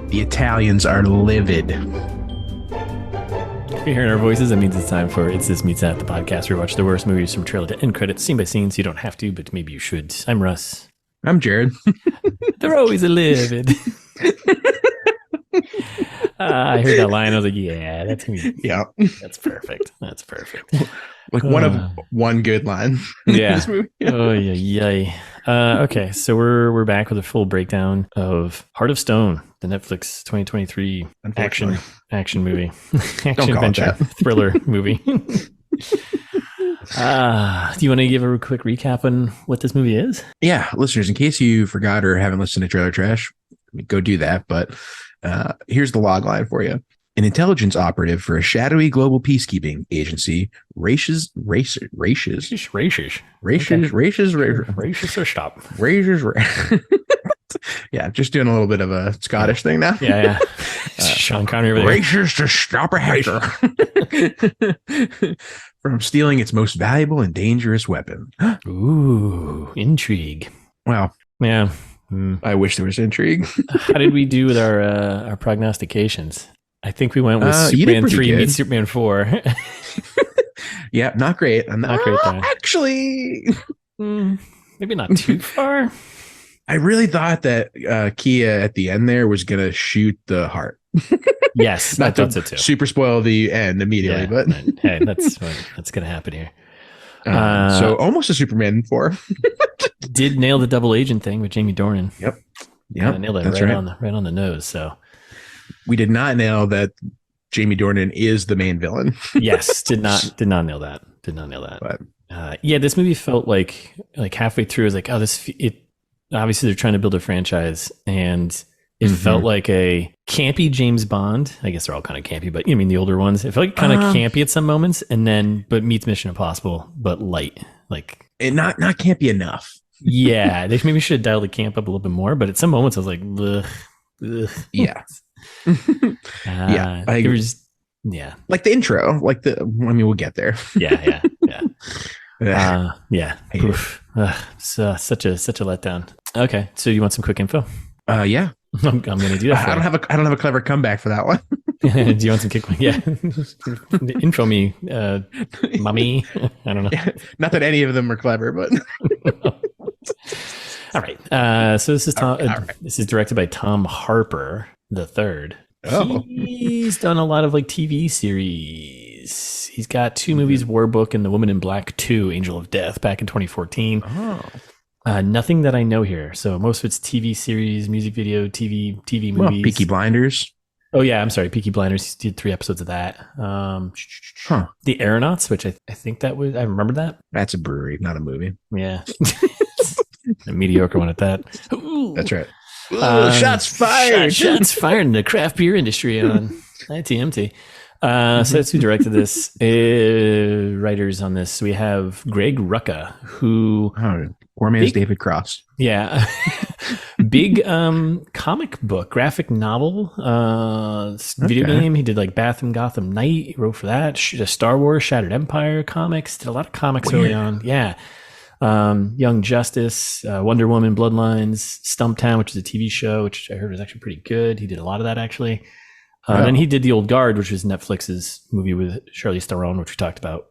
The Italians are livid. If you're hearing our voices, that means it's time for It's This Meets That, the podcast where we watch the worst movies from trailer to end credits, scene by scene, so you don't have to, but maybe you should. I'm Russ. I'm Jared. They're always a livid. I heard that line. I was like, yeah, that's me. Yeah. That's perfect. That's perfect. Like one good line. Yeah. In this movie. Oh, yeah. Okay, so we're back with a full breakdown of Heart of Stone, the Netflix 2023 action movie, action adventure thriller movie. Do you want to give a quick recap on what this movie is? Yeah, listeners, in case you forgot or haven't listened to Trailer Trash, go do that. But here's the log line for you. An intelligence operative for a shadowy global peacekeeping agency races or stop. Yeah, just doing a little bit of a Scottish thing now. Yeah. Sean Connery over there. Races to stop a hacker from stealing its most valuable and dangerous weapon. Ooh, intrigue. Well, yeah. I wish there was intrigue. How did we do with our prognostications? I think we went with Superman 3 meets Superman 4. Yeah, not great. Not great there. Actually, maybe not too far. I really thought that Kia at the end there was going to shoot the heart. Yes, I thought so too. Super spoil the end immediately, but hey, that's going to happen here. So almost a Superman 4. Did nail the double agent thing with Jamie Dornan. Yep. Nailed it right on the nose. So we did not nail that Jamie Dornan is the main villain. Yes, did not nail that. But this movie felt like halfway through, I was like, obviously they're trying to build a franchise, and it felt like a campy James Bond. I guess they're all kind of campy, but the older ones. It felt like kind of campy at some moments, but meets Mission Impossible, but light, like and not campy enough. Yeah, they maybe should have dialed the camp up a little bit more. But at some moments, I was like, ugh. Yeah. Like the intro, we'll get there. Yeah. So such a letdown. Okay, so you want some quick info? Yeah. I'm gonna do that. I don't have a clever comeback for that one. Do you want some kick? Yeah. Info me, mommy. I don't know. Yeah, not that any of them are clever, but. All right. So this is Tom. This is directed by Tom Harper III. Oh. He's done a lot of TV series. He's got 2 movies: War Book and The Woman in Black 2: Angel of Death, back in 2014. Oh. Nothing that I know here. So most of it's TV series, music video, TV movies. Well, Peaky Blinders. Oh yeah, I'm sorry. Peaky Blinders. He did 3 episodes of that. The Aeronauts, which I think I remember that. That's a brewery, not a movie. Yeah. A mediocre one at that. Ooh. That's right. Shots fired. Shots fired in the craft beer industry on ITMT. So that's who directed this. Writers on this. We have Greg Rucka, who... Poor man's David Cross. Yeah. Big comic book, graphic novel, video game. He did Batham Gotham Knight. He wrote for that. Star Wars, Shattered Empire comics. Did a lot of comics early on. Yeah. Young Justice, Wonder Woman, Bloodlines, Stumptown, which is a TV show, which I heard was actually pretty good. He did a lot of that, actually. Then he did The Old Guard, which was Netflix's movie with Charlize Theron, which we talked about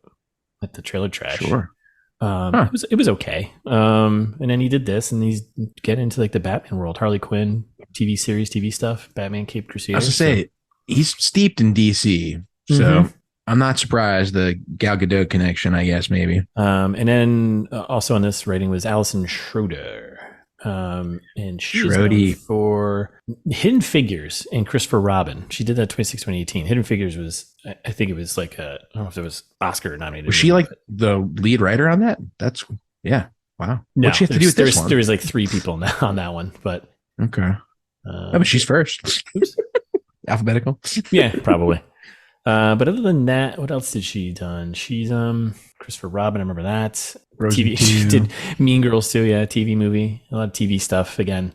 at the Trailer Trash. Sure. It was okay. And then he did this, and he's getting into the Batman world, Harley Quinn, TV series, TV stuff, Batman Caped Crusader. I was going to say, he's steeped in DC, so I'm not surprised. The Gal Gadot connection, I guess, maybe. And then also on this writing was Allison Schroeder. And she's known for Hidden Figures and Christopher Robin. She did that 2016-2018. Hidden Figures was, I think it was I don't know if it was Oscar nominated. Was she the lead writer on that? That's, yeah. Wow. No, what'd she have to do with this one? There was 3 people on that one, but. Okay. But she's first. Alphabetical? Yeah, probably. But other than that, what else did she done? She's Christopher Robin, I remember that. TV, she did Mean Girls too, yeah, TV movie. A lot of TV stuff again.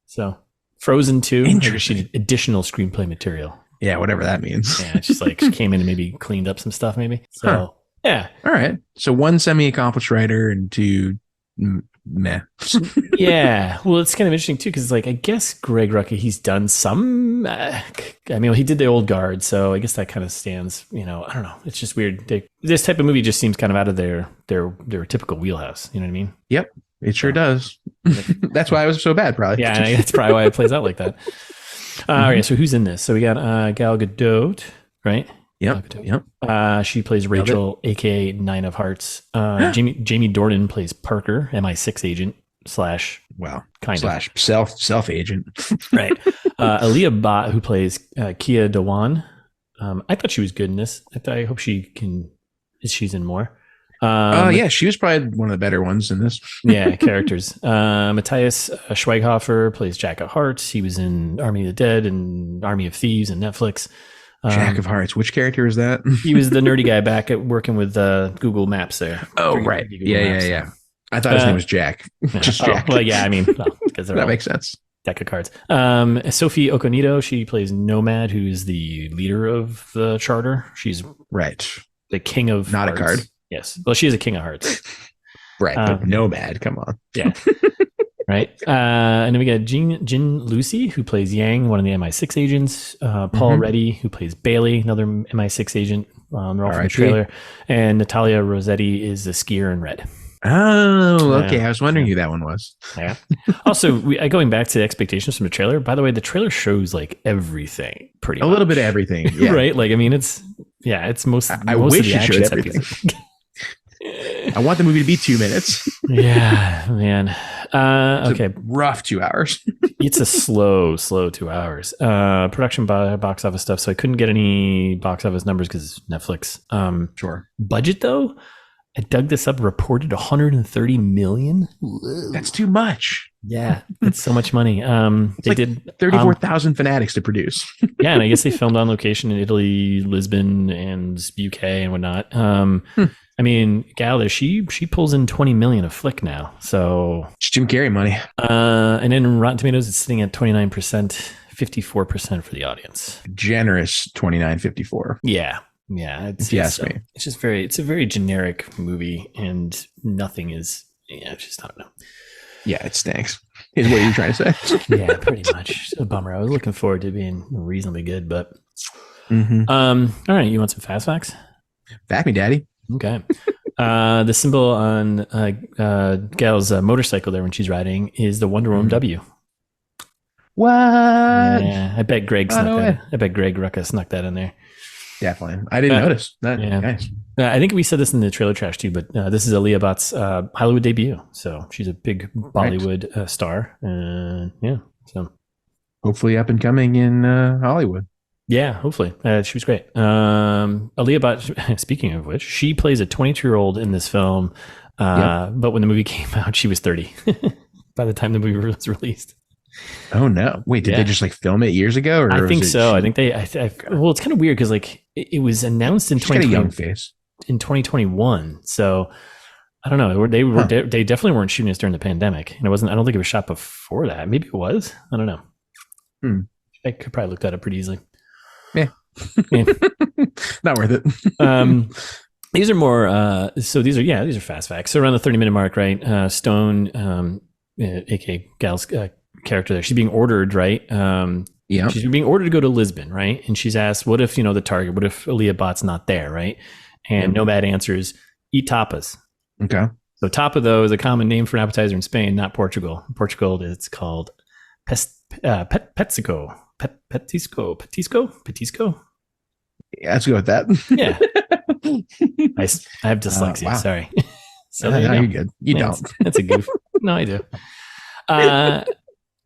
So Frozen 2, she did additional screenplay material. Yeah, whatever that means. Yeah, it's just she came in and maybe cleaned up some stuff maybe. So yeah. All right. So 1 semi-accomplished writer and 2 meh. Yeah, well, it's kind of interesting too because, like, I guess Greg Rucka, he's done some. I mean, he did The Old Guard, so I guess that kind of stands. I don't know. It's just weird. This type of movie just seems kind of out of their typical wheelhouse. You know what I mean? Yep, it sure does. That's why it was so bad, probably. Yeah, that's probably why it plays out like that. All right, so who's in this? So we got Gal Gadot, right? Yep. She plays Rachel, aka Nine of Hearts. Jamie Dornan plays Parker, MI6 agent / self agent. Right. Alia Bhatt, who plays Kia Dewan. I thought she was good in this. I hope she's in more. Yeah, she was probably one of the better ones in this. Yeah, characters. Matthias Schweighofer plays Jack of Hearts. He was in Army of the Dead and Army of Thieves and Netflix. Jack of Hearts. Which character is that? He was the nerdy guy back at working with Google Maps there. Oh, right. Yeah. I thought his name was Jack. Just Jack. Well, yeah, I mean, because that makes sense. Deck of cards. Sophie Okonedo, she plays Nomad, who's the leader of the charter. She's the king of not hearts. A card. Yes. Well, she is a king of hearts. Right. But Nomad, come on. Yeah. Right. And then we got Jing Lusi, who plays Yang, one of the MI6 agents. Paul Reddy, who plays Bailey, another MI6 agent. They're all from the trailer. And Natalia Rossetti is the skier in red. Oh, okay. I was wondering who that one was. Yeah. Also, going back to the expectations from the trailer, by the way, the trailer shows like everything pretty much. A little bit of everything. Yeah. Right. Like, I mean, it's most. I wish it showed everything. I want the movie to be 2 minutes. Yeah, man. Okay. Rough 2 hours. It's a slow 2 hours. Production by box office stuff. So I couldn't get any box office numbers because Netflix. Sure. Budget though, I dug this up. Reported 130 million. That's too much. Yeah, it's so much money. They did 34,000 fanatics to produce. Yeah, and I guess they filmed on location in Italy, Lisbon, and UK and whatnot. I mean, Gal there, she pulls in 20 million a flick now. So it's Jim Carrey money. And then Rotten Tomatoes, it's sitting at 29%, 54% for the audience. Generous 29.54. Yeah. If you ask me, it's a very generic movie, and nothing is. Yeah, it's just I don't know. Yeah, it stinks. Is what you're trying to say? Yeah, pretty much. It's a bummer. I was looking forward to being reasonably good, but. All right, you want some fast facts? Back me, daddy. Okay. The symbol on Gal's motorcycle there when she's riding is the Wonder Woman W. What? Yeah, I bet Greg snuck that. I bet Greg Rucka snuck that in there. Definitely. I didn't notice that. Yeah. Nice. I think we said this in the trailer trash too, but this is Alia Bhatt's Hollywood debut. So she's a big Bollywood star. Yeah. So hopefully up and coming in Hollywood. Yeah, hopefully. She was great. Alia Bhatt, speaking of which, she plays a 22-year-old in this film. But when the movie came out, she was 30 by the time the movie was released. Oh no! Wait, did they just like film it years ago? Or I think so. I think they. Well, it's kind of weird because like it was announced in 2020, young face in 2021. So I don't know. They definitely weren't shooting this during the pandemic, and it wasn't. I don't think it was shot before that. Maybe it was. I don't know. I could probably look that up pretty easily. Yeah. Not worth it. These are more. So these are fast facts. So around the 30-minute mark, right? Stone, aka Gal's character there, she's being ordered, right? She's being ordered to go to Lisbon, right? And she's asked, what if, the target, what if Alia Bhatt's not there, right? And Nomad answers, eat tapas. Okay. So tapa, though, is a common name for an appetizer in Spain, not Portugal. In Portugal, it's called petisco. Petisco? Yeah, let's go with that. Yeah. I have dyslexia, wow. Sorry. So you're good. You don't. That's a goof. No, I do.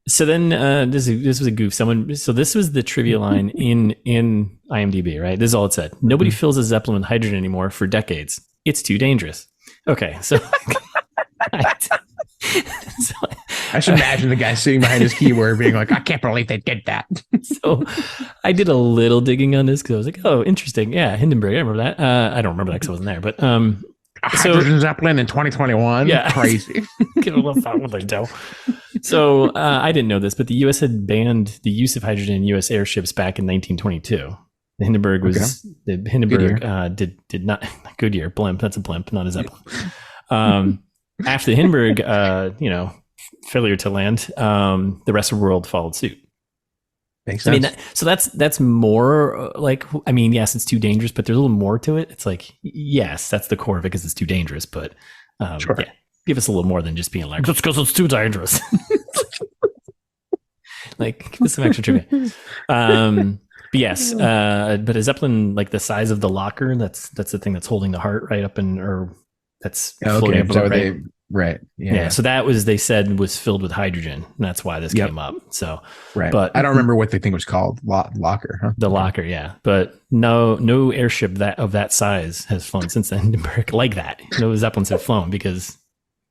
So then this was a goof. So this was the trivia line in IMDb, right? This is all it said. Nobody fills a Zeppelin with hydrogen anymore for decades. It's too dangerous. Okay, so I should imagine the guy sitting behind his keyboard being like, I can't believe they did that. So I did a little digging on this because I was like, oh, interesting. Yeah, Hindenburg. I remember that. I don't remember that because I wasn't there, but a hydrogen Zeppelin in 2021. Yeah, crazy. Get a little thought what they do. So I didn't know this, but the U.S. had banned the use of hydrogen in U.S. airships back in 1922. The Hindenburg was did not Goodyear blimp. That's a blimp, not a Zeppelin. After the Hindenburg, failure to land, the rest of the world followed suit. Makes sense. I mean, so that's more like, I mean, yes, it's too dangerous, but there's a little more to it. It's like, yes, that's the core of it because it's too dangerous, but Sure. yeah, give us a little more than just being like, that's because it's too dangerous. Like, give us some extra trivia. But yes, but a Zeppelin, like the size of the locker, that's the thing that's holding the heart right up in, or that's floating above, right? Right. Yeah. So that was, they said, was filled with hydrogen. And that's why this came up. So, right. But I don't remember what the thing was called. Locker, huh? The locker, yeah. But no airship of that size has flown since the Hindenburg like that. No Zeppelins have flown because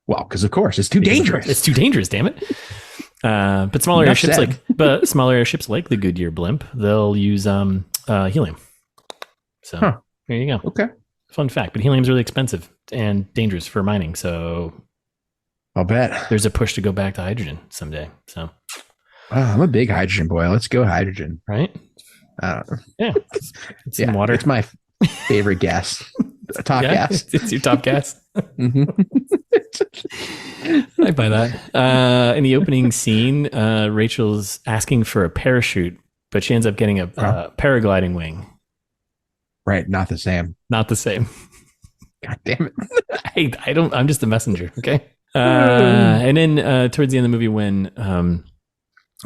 of course it's too dangerous. It's too dangerous, damn it. But smaller airships like the Goodyear blimp, they'll use helium. So there you go. Okay. Fun fact. But helium's really expensive and dangerous for mining. So I'll bet there's a push to go back to hydrogen someday. So I'm a big hydrogen boy. Let's go hydrogen. Right? Yeah. It's in water. It's my favorite gas. Top gas. It's your top gas. Mm-hmm. I buy that. In the opening scene, Rachel's asking for a parachute, but she ends up getting a paragliding wing. Right. Not the same. Not the same. God damn it. I'm just a messenger. Okay. And then towards the end of the movie, when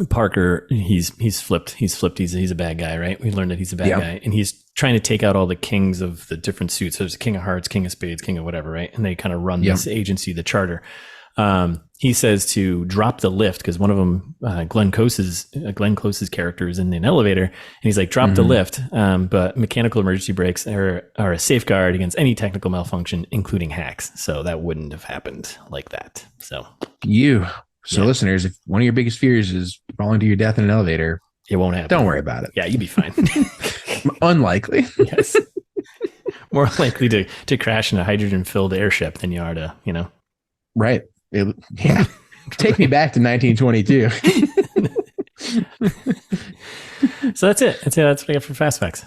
Parker, he's flipped. He's a bad guy, right? We learned that he's a bad guy, and he's trying to take out all the kings of the different suits. So there's King of Hearts, King of Spades, King of whatever, right? And they kind of run this agency, the Charter. He says to drop the lift because one of them, Glenn Close's character is in an elevator, and he's like, drop the lift. But mechanical emergency brakes are a safeguard against any technical malfunction, including hacks. So that wouldn't have happened like that. So listeners, if one of your biggest fears is falling to your death in an elevator, it won't happen. Don't worry about it. Yeah, you'd be fine. Unlikely. Yes. More likely to crash in a hydrogen-filled airship than you are to, Right. Take me back to 1922. So that's it. That's what I got for Fast Facts.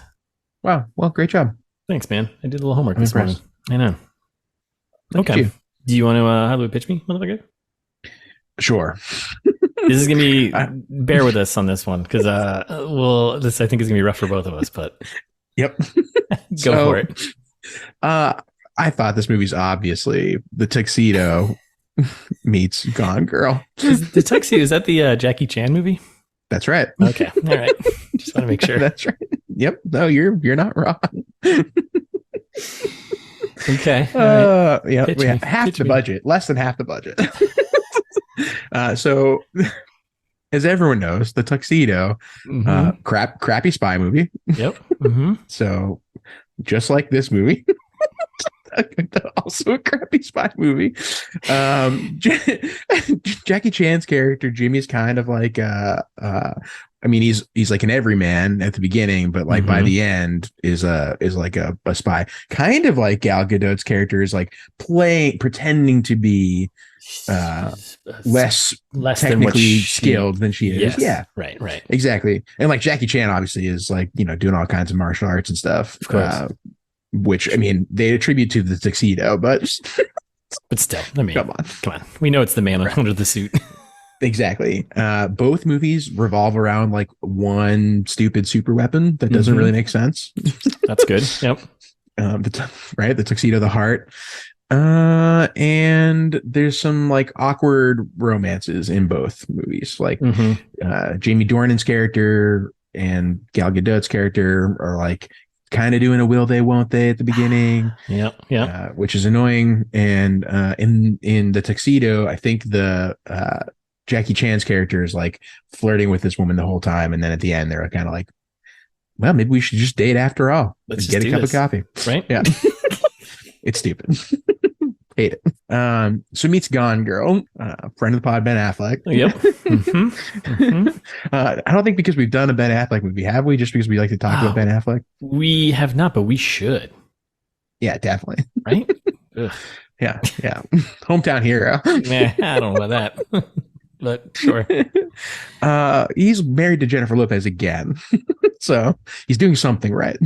Wow. Well, great job. Thanks, man. I did a little homework this morning. I know. Okay. Do you want to how do we pitch me, motherfucker? Sure. This is gonna be bear with us on this one because this I think is gonna be rough for both of us, but yep. Go for it. I thought this movie's obviously The Tuxedo meets Gone Girl. The Tuxedo, is that the Jackie Chan movie? That's right. Okay. All right. Just want to make sure. That's right. Yep. No, you're not wrong. Okay. Yeah. We have half the budget, less than half the budget. So as everyone knows, The Tuxedo, crappy spy movie. Yep. Mm-hmm. So just like this movie, also a crappy spy movie. Jackie Chan's character Jimmy's kind of like he's like an everyman at the beginning, but like by the end is like a spy, kind of like Gal Gadot's character is like pretending to be less technically skilled than she is. Yes. Yeah, right, exactly. And like Jackie Chan obviously is like doing all kinds of martial arts and stuff, of course. Which I mean they attribute to The Tuxedo, but still, I mean, come on, we know it's the man under the suit. Exactly. Both movies revolve around like one stupid super weapon that doesn't really make sense. That's good. Yep. The Tuxedo, the heart. And there's some like awkward romances in both movies. Like Jamie Dornan's character and Gal Gadot's character are like kind of doing a will they won't they at the beginning. Yeah. Which is annoying. And in The Tuxedo, I think the Jackie Chan's character is like flirting with this woman the whole time, and then at the end they're kind of like, well, maybe we should just date after all. Let's get a cup of coffee. Right? Yeah. It's stupid. Hate it. So meets Gone Girl, friend of the pod, Ben Affleck. Yep. I don't think because we've done a Ben Affleck movie, have we? Just because we like to talk about Ben Affleck? We have not, but we should. Yeah, definitely. Right? Yeah. Hometown hero. I don't know about that. But sure. He's married to Jennifer Lopez again. So he's doing something right.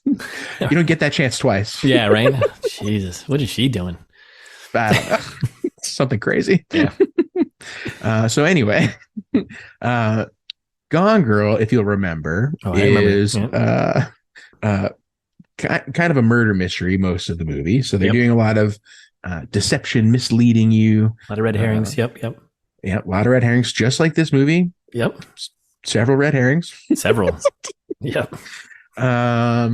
You don't get that chance twice. Yeah, right. Jesus, what is she doing? I don't know. Something crazy. Yeah. So anyway, Gone Girl, if you'll remember, is kind of a murder mystery most of the movie. So they're doing a lot of deception, misleading you. A lot of red herrings. Yep. Yeah, a lot of red herrings, just like this movie. Yep. Several red herrings. Several. Yep. I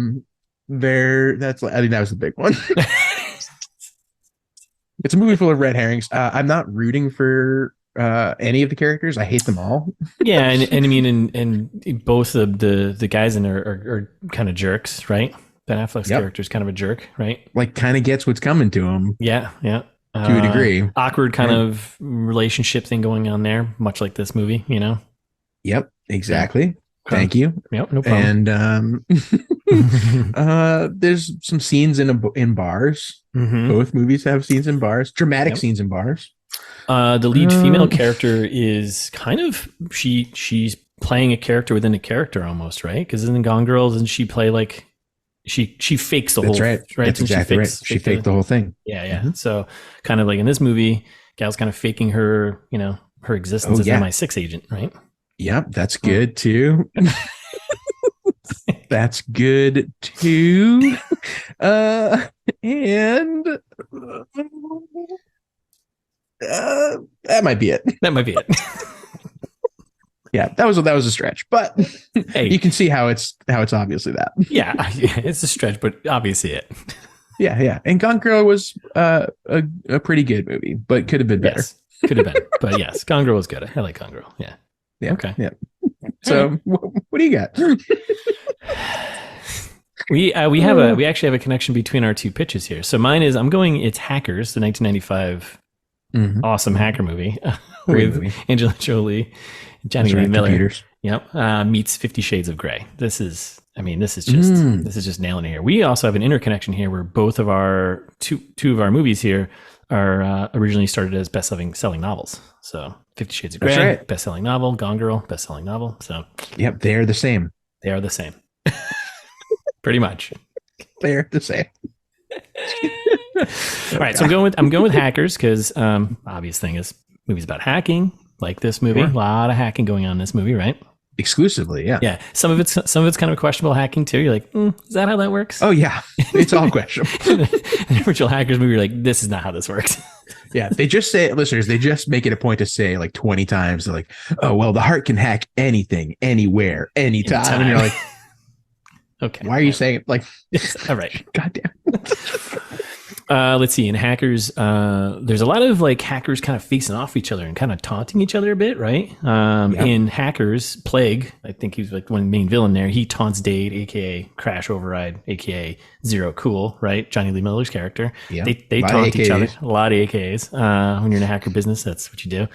think that was the big one. It's a movie full of red herrings. I'm not rooting for any of the characters. I hate them all. Yeah, and I mean, and both of the guys in there are kind of jerks, right? Ben Affleck's character is kind of a jerk, right? Like, kind of gets what's coming to him. Yeah. To a degree. Awkward kind of relationship thing going on there, much like this movie, you know? Yep, exactly. Yeah. Thank you. Yep, no problem. And there's some scenes in bars. Mm-hmm. Both movies have scenes in bars, dramatic scenes in bars. The lead female character is kind of she's playing a character within a character almost, right? Because in Gone Girl, doesn't she play like she fakes the whole right? That's exactly right. She faked the whole thing. Yeah. Mm-hmm. So kind of like in this movie, Gal's kind of faking her, her existence as an MI6 agent, right? Yep, that's good too. That's good too. And that might be it. That might be it. Yeah, that was a stretch, but hey, you can see how it's obviously that. Yeah, it's a stretch, but obviously it. Yeah. And Gone Girl was a pretty good movie, but could have been better. Yes, could have been, but yes, Gone Girl was good. I like Gone Girl. Yeah. Okay. Yeah. So, what do you got? We actually have a connection between our two pitches here. So mine is it's Hackers, the 1995 awesome hacker movie with Angelina Jolie, Johnny Lee Miller. Computers. Yep. Meets 50 Shades of Grey. This is just nailing it here. We also have an interconnection here where both of our two of our movies here are originally started as selling novels. So 50 Shades of Grey, best-selling novel. Gone Girl, best-selling novel. So yep, they're the same. They are the same. Pretty much. They're the same. All right, so I'm going with Hackers because obvious thing is movies about hacking, like this movie. Sure. A lot of hacking going on in this movie, right? Exclusively, yeah. Yeah. Some of it's kind of questionable hacking too. You're like, is that how that works? Oh yeah, it's all questionable. An original Hackers movie, you're like, this is not how this works. Yeah, they just say, listeners, they just make it a point to say like 20 times, they're like, oh well, the heart can hack anything, anywhere, anytime. And you're like, okay, why are you saying it like? All right, goddamn. Let's see. In Hackers, there's a lot of like hackers kind of facing off each other and kind of taunting each other a bit, right? In Hackers, Plague, I think he's like one main villain there. He taunts Dade, aka Crash Override, aka Zero Cool, right? Johnny Lee Miller's character. Yeah. They taunt each other. A lot of AKAs. When you're in a hacker business, that's what you do. Yep.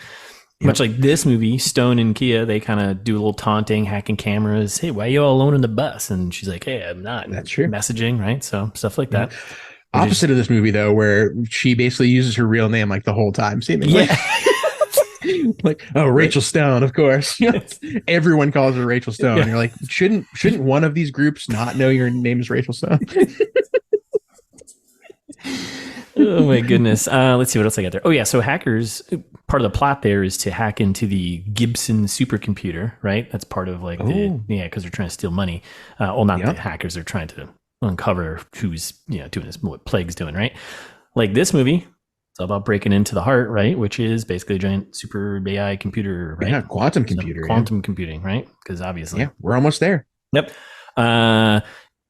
Much like this movie, Stone and Kia, they kind of do a little taunting, hacking cameras. Hey, why are you all alone in the bus? And she's like, hey, I'm not. That's true. Messaging, right? So stuff like that. Opposite of this movie, though, where she basically uses her real name like the whole time, seemingly. Yeah. Like, oh, Rachel Stone, of course. Everyone calls her Rachel Stone. Yeah. You're like, shouldn't one of these groups not know your name is Rachel Stone? Oh my goodness. Let's see what else I got there. Oh yeah, so Hackers, part of the plot there is to hack into the Gibson supercomputer, right? That's part of like because they're trying to steal money. The hackers, they're trying to uncover who's doing this, what Plague's doing, right? Like this movie, it's all about breaking into the heart, right? Which is basically a giant super AI computer, right? Yeah, quantum computer. Quantum computing, right? Because obviously, we're almost there. Yep.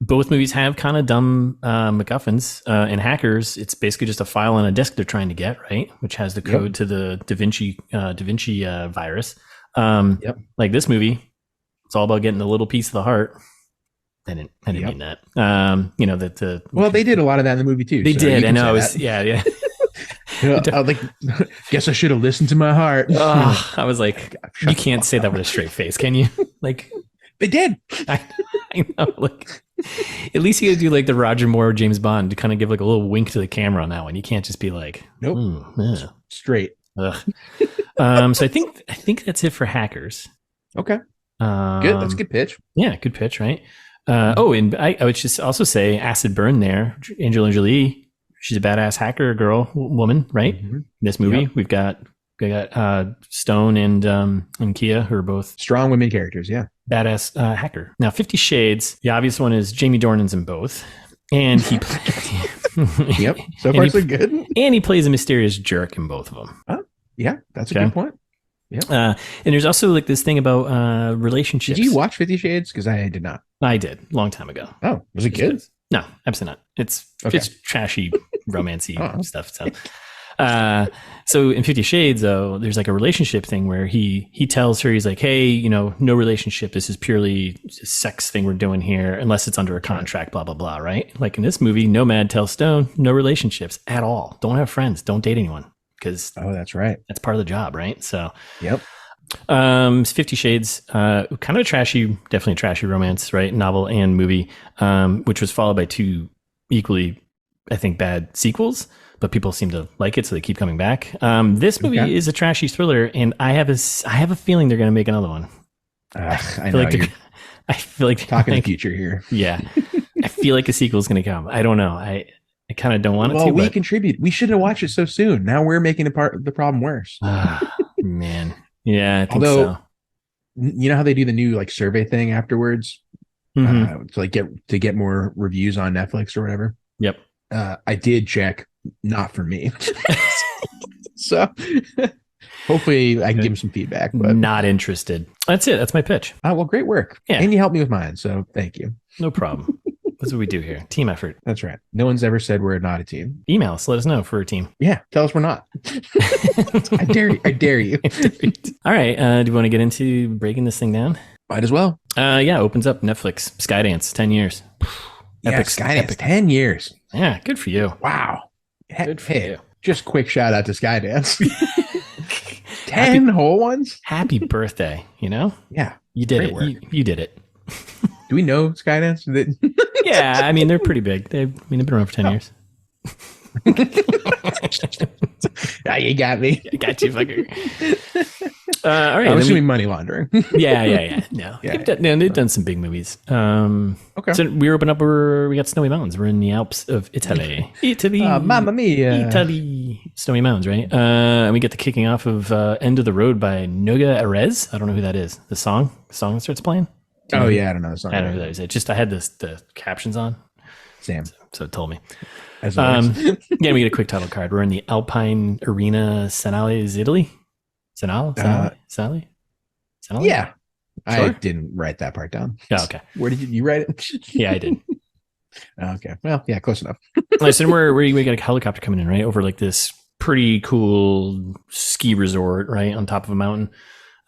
Both movies have kind of dumb MacGuffins. In Hackers, it's basically just a file on a disk they're trying to get, right? Which has the code to the Da Vinci virus. Like this movie, it's all about getting a little piece of the heart. I didn't mean that. They did a lot of that in the movie too. They did. I know. Yeah. I like, guess I should have listened to my heart. I was like, you can't say that with a straight face, can you? Like, they did. I know. Like, at least you gotta do like the Roger Moore James Bond to kind of give like a little wink to the camera on that one. You can't just be like, nope, straight. So I think that's it for Hackers. Okay. Good. That's a good pitch. Yeah, good pitch, right? And I would just also say Acid Burn there. Angelina Jolie she's a badass hacker girl, woman, right? In this movie, we got Stone and Kia, who are both strong women characters. Yeah. Badass hacker. Now, 50 Shades, the obvious one is Jamie Dornan's in both. And he Yep. So far, so good. And he plays a mysterious jerk in both of them. Oh, yeah, that's a good point. Yeah. And there's also like this thing about relationships. Did you watch 50 Shades? Because I did not. I did, long time ago. Oh, was it good? No, absolutely not. It's trashy, romancy stuff. So in 50 Shades, though, there's like a relationship thing where he tells her, he's like, hey, no relationship. This is purely a sex thing we're doing here, unless it's under a contract, blah, blah, blah, right? Like in this movie, Nomad tells Stone, no relationships at all. Don't have friends. Don't date anyone. Because that's right. That's part of the job, right? So 50 Shades, kind of definitely a trashy romance, right? Novel and movie, which was followed by 2 equally, I think, bad sequels, but people seem to like it, so they keep coming back. This movie is a trashy thriller, and I have a feeling they're going to make another one. I feel like talking the future here. Yeah, I feel like a sequel is going to come. I don't know. I kind of don't want it to. Well, we contribute. We shouldn't have watched it so soon. Now we're making the problem worse. Man. Yeah, I think so. You know how they do the new like survey thing afterwards to get more reviews on Netflix or whatever? Yep. I did check. Not for me. So hopefully I can give him some feedback. But not interested. That's it. That's my pitch. Well, great work. Yeah. And you helped me with mine. So thank you. No problem. That's what we do here. Team effort. That's right. No one's ever said we're not a team. Email us. Let us know for a team. Yeah. Tell us we're not. I dare you. All right. Do you want to get into breaking this thing down? Might as well. Opens up Netflix. Skydance. 10 years. Epic. Skydance. 10 years. Yeah. Good for you. Wow. Good for you. Just quick shout out to Skydance. 10 whole ones. Happy birthday. Yeah. You did it. You did it. Do we know Skydance? Yeah, I mean they're pretty big. They've been around for 10 years. You got me. I got you, fucker. All right. I'm assuming money laundering. Yeah. No. Yeah. They've done some big movies. Okay. So we open up where we got snowy mountains. We're in the Alps of Italy. Mamma mia. Italy. Snowy mountains, right? And we get the kicking off of End of the Road by Noga Erez. I don't know who that is. The song that starts playing. I don't know the song. I don't know who that is. I had the captions on. Sam. So it told me. Yeah, we get a quick title card. We're in the Alpine Arena Senale, Italy. Senale? Yeah. Sure? I Sure? didn't write that part down. Oh, okay. Where did you write it? Yeah, I did. Okay. Well, yeah, close enough. So we got a helicopter coming in, right? Over like this pretty cool ski resort, right? On top of a mountain.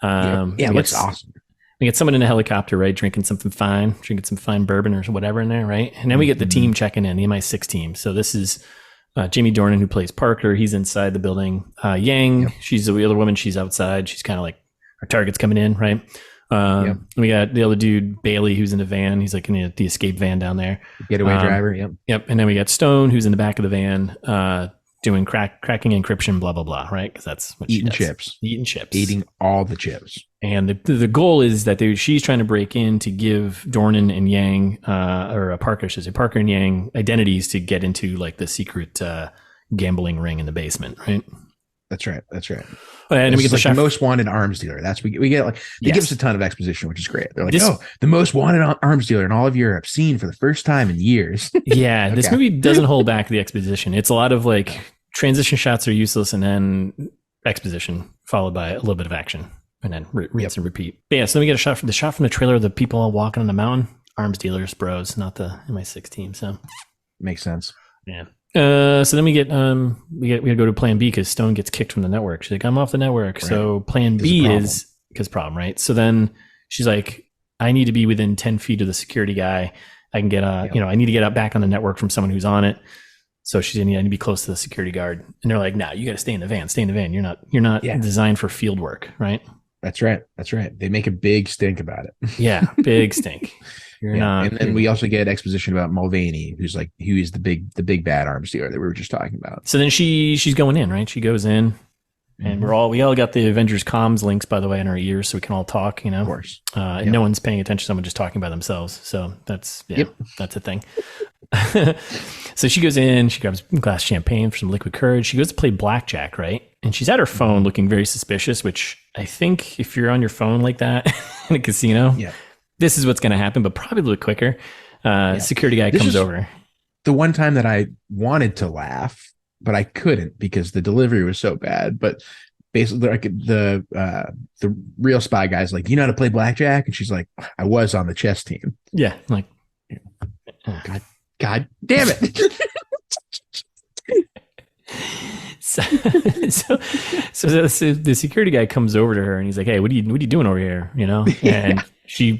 It looks awesome. We get someone in a helicopter, right? Drinking some fine bourbon or whatever in there, right? And then we get the team checking in, the MI6 team. So this is Jamie Dornan, who plays Parker. He's inside the building. Yang, she's the other woman. She's outside. She's kind of like our target's coming in, right? We got the other dude, Bailey, who's in the van. He's like in the escape van down there. Getaway driver, Yep. And then we got Stone, who's in the back of the van, doing cracking encryption, blah, blah, blah, right? Because that's what Eating she does. chips. Eating all the chips. And the goal is that she's trying to break in to give Dornan and Yang, Parker, I should say, Parker and Yang identities to get into like the secret gambling ring in the basement, right? That's right. And we get the most wanted arms dealer. We get like they give us a ton of exposition, which is great. They're like, the most wanted arms dealer in all of Europe, seen for the first time in years. Yeah, okay. This movie doesn't hold back the exposition. It's a lot of like transition shots are useless, and then exposition followed by a little bit of action, and then rinse and repeat. But yeah, so then we get the shot from the trailer of the people all walking on the mountain. Arms dealers, bros, not the MI6 team. So makes sense. Yeah. So then we gotta go to plan B because Stone gets kicked from the network. She's like, I'm off the network. Right. So plan B is because problem, right? So then she's like, I need to be within 10 feet of the security guy. I can get I need to get back on the network from someone who's on it. So she's I need to be close to the security guard. And they're like, nah, you got to stay in the van. You're not designed for field work, right? That's right. They make a big stink about it. Yeah, big stink. You're not. And then we also get exposition about Mulvaney, who is the big bad arms dealer that we were just talking about. So then she's going in, right? She goes in, and we all got the Avengers comms links, by the way, in our ears, so we can all talk. Of course. And no one's paying attention to someone just talking by themselves. So that's that's a thing. So she goes in, she grabs a glass of champagne for some liquid courage. She goes to play blackjack, right? And she's at her phone looking very suspicious, which I think if you're on your phone like that in a casino, this is what's going to happen, but probably a little quicker. Security guy comes over. The one time that I wanted to laugh, but I couldn't because the delivery was so bad. But basically, like the real spy guy's like, "You know how to play blackjack?" And she's like, "I was on the chess team." Yeah, like, God damn it. so the security guy comes over to her and he's like, "Hey, what are you doing over here?" You know, and she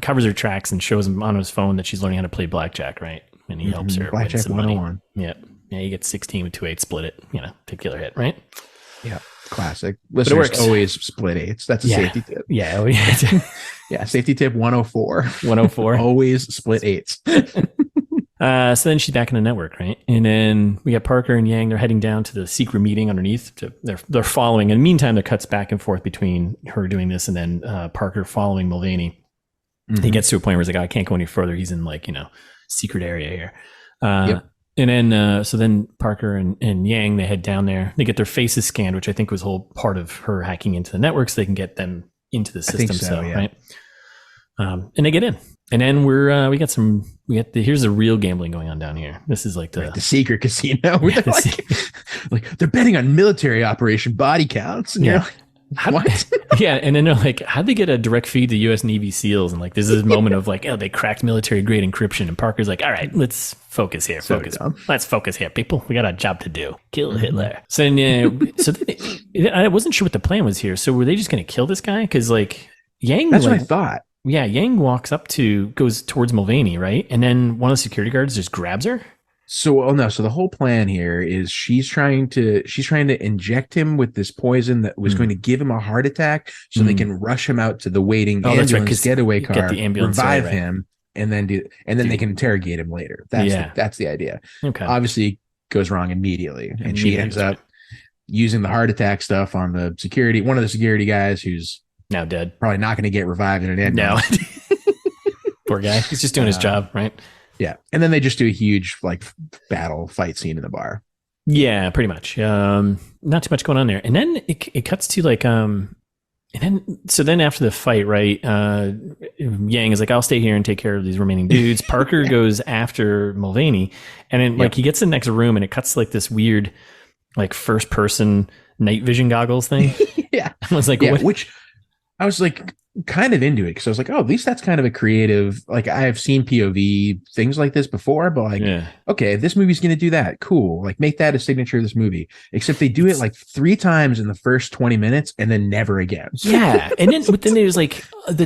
covers her tracks and shows him on his phone that she's learning how to play blackjack, right? And he helps her. Blackjack 101. Yeah, you get 16 with 2/8, split it. You know, take the other hit, right? Yeah, classic. Listeners always split eights. That's a safety tip. Yeah, yeah. Safety tip 104. 104. Always split eights. So then she's back in the network, right? And then we got Parker and Yang. They're heading down to the secret meeting underneath. They're following. In the meantime, there cuts back and forth between her doing this and then Parker following Mulvaney. He gets to a point where he's like, I can't go any further. He's in secret area here. And then so then Parker and Yang, they head down there. They get their faces scanned, which I think was a whole part of her hacking into the network so they can get them into the system. Right? And they get in. And then here's the real gambling going on down here. This is like the secret casino. They're betting on military operation body counts. And you're like, what? Yeah. And then they're like, how'd they get a direct feed to US Navy SEALs? And like, there's this moment of like, they cracked military grade encryption. And Parker's like, all right, let's focus here. Let's focus here, people. We got a job to do. Kill Hitler. So then, I wasn't sure what the plan was here. So were they just going to kill this guy? Because like Yang, that's what I thought. Yeah, Yang goes towards Mulvaney, right? And then one of the security guards just grabs her. So the whole plan here is she's trying to inject him with this poison that was going to give him a heart attack so they can rush him out to the waiting ambulance getaway car, get the ambulance, revive him, and then they can interrogate him later. That's the idea. Okay. Obviously goes wrong immediately. And she ends up using the heart attack stuff on one of the security guys who's now dead. Probably not going to get revived in an ambulance. No. Poor guy. He's just doing his job, right? Yeah. And then they just do a huge battle fight scene in the bar. Yeah, pretty much. Not too much going on there. And then it cuts to then after the fight, right? Yang is like, I'll stay here and take care of these remaining dudes. Parker goes after Mulvaney. And then he gets in the next room and it cuts to this weird first person night vision goggles thing. Yeah. I was like, what? Which I was kind of into it because I was like, oh, at least that's kind of a creative. I have seen POV things like this before, but okay, this movie's going to do that. Cool. Make that a signature of this movie. Except they do it 3 times in the first 20 minutes and then never again. Yeah, and then